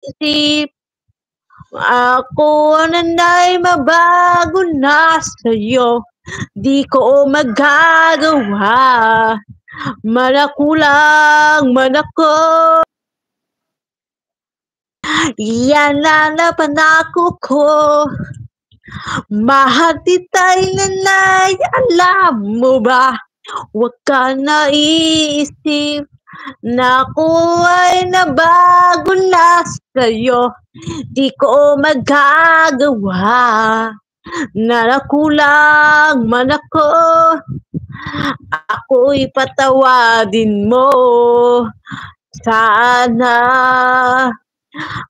isip ako ay mabago na sa'yo, di ko magagawa, malakulang man ako. Yan na napangako ko, mahal kita'y nanay, alam mo ba? Huwag ka na iisip na ako ay nabago na sa'yo, di ko magagawa, nalakulang man ako, ako'y patawadin mo, sana.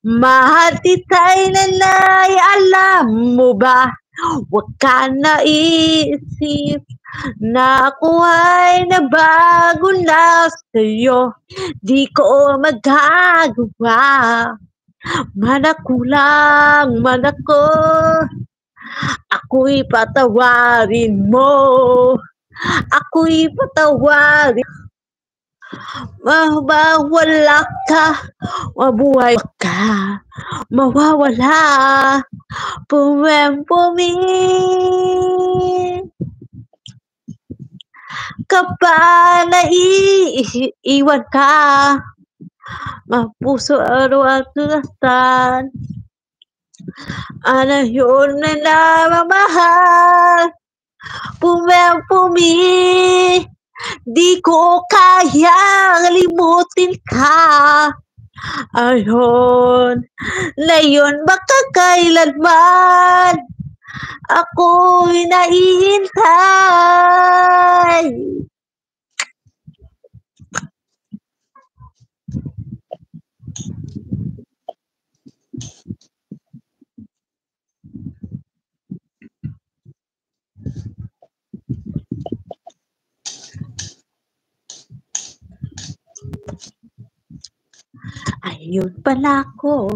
Mahal kita'y nanay, alam mo ba? Huwag ka na iisip na ako ay nabago na sa'yo, di ko magagawa, malakulang man ako, ako'y patawarin mo, ako'y patawarin. Mawawala ka, mabuhay ka, mawawala, pumi kapag naiiwan ka, mapuso araw at tulastan, ano yun na namamahal, pumi di ko kayang limutin ka, ayun, na yun baka kailanman ako'y nahihintay. Ayun pala ako.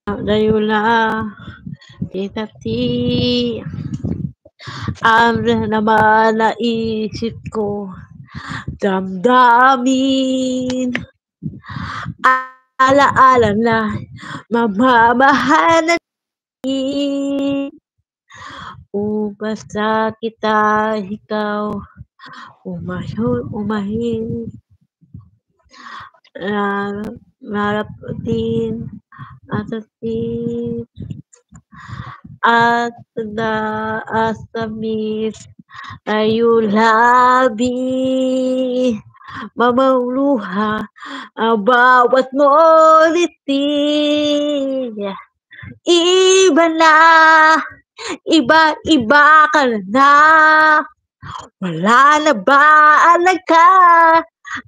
Layo na, titati, naman naisip ko, damdamin, alaala na, mamamahalan basta kita, ikaw, umahin, marapatin, atatin, at naasamis, ayu labi, mamuluha, bawat ngoliti, iba na, iba-iba ka na, wala na ba alaga,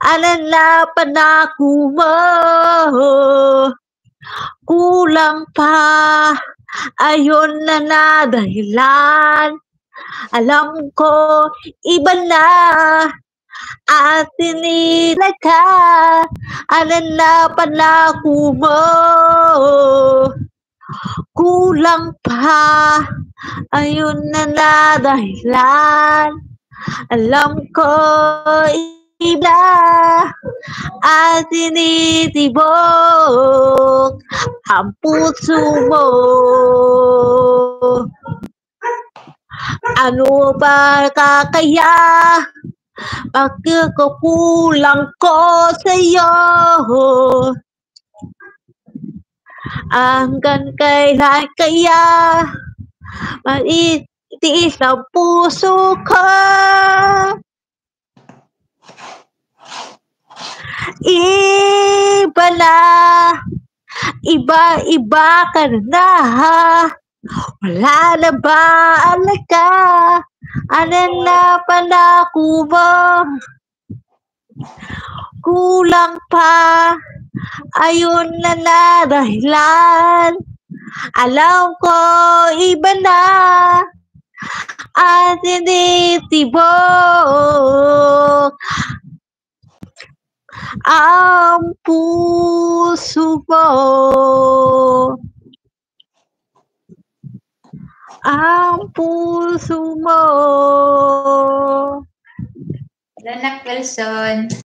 alam na panako mo, kulang pa, ayun na dahilan, alam ko iba na, at tinilaga, alam na panako mo, kulang pa, ayun na dahilan, alam ko iba, at tinitibok ang puso mo. Ano ba kaya? Bakit kulang ko sa'yo? Hanggang kailan kaya maitiis ang puso ko? Iba na, iba-iba ka na, wala na ba alaga, ano na panako mo, kulang pa, ayun na dahilan, alam ko iba na, at tinitibok ang puso mo, ang puso mo. Lanak Wilson.